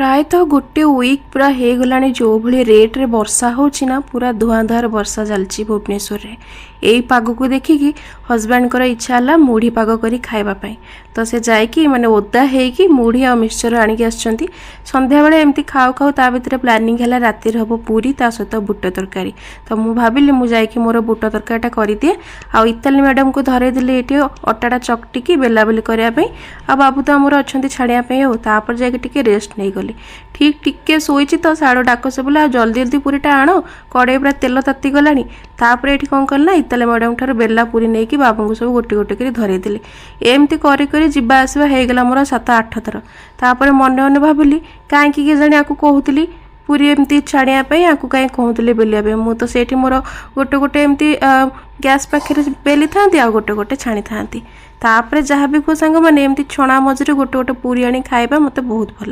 प्रायतः गोटे वीक पूरा हो गला जो भाई रेट्रे वर्षा होना पूरा धुआं धुआर वर्षा चलती भुवनेश्वर रे। यही पाग को देखिकी हजबैंड को इच्छा है मुढ़ी पाग कर खावाई तो से जाकि माने ओदा होगी मुढ़ी आ मिक्सचर आणिकी आसछंती संध्या बेले एमती खाऊ खाऊ ता भितर प्लानिंग है राति हम पूरी ता सहित बुट तरकारी तो मुझे भाविली मुझे मोर बुट तरकारीटा करदिए आ इताली मैडम को धरेदेली ये अटाटा चकटिकी बेलाबेली करने आ बाबू तो आमर अच्छा छाड़ापी हो तापर जाके रेस्ट नहीं गली ठीक टिके शोची तो साड़ डाक से बोले जल्दी जल्दी पूरीटा आण कड़े पूरा तेल ताती गलानी तापर ये कौन कल ना इताली मैडम ठार बेला पूरी नहीं कि बाबू को सब गोटे गोटे कर धरेदेली एमती कर जिबा आसवा होगला मोर 7-8 थर तापर मन मन भाविली कहीं जाने आपको कहूली पूरी एमती छाड़ापी आपको कहीं कहूली बेलिया मुझे तो से मोर गोटे गोटे एमती गैस पाखे बेली था आ गोटे गोटे छाणी था तापर जहाँ भी को सांग मैंने एमती छणा मझे गोटे गोटे पूरी आनी खाଇବା मत बहुत भल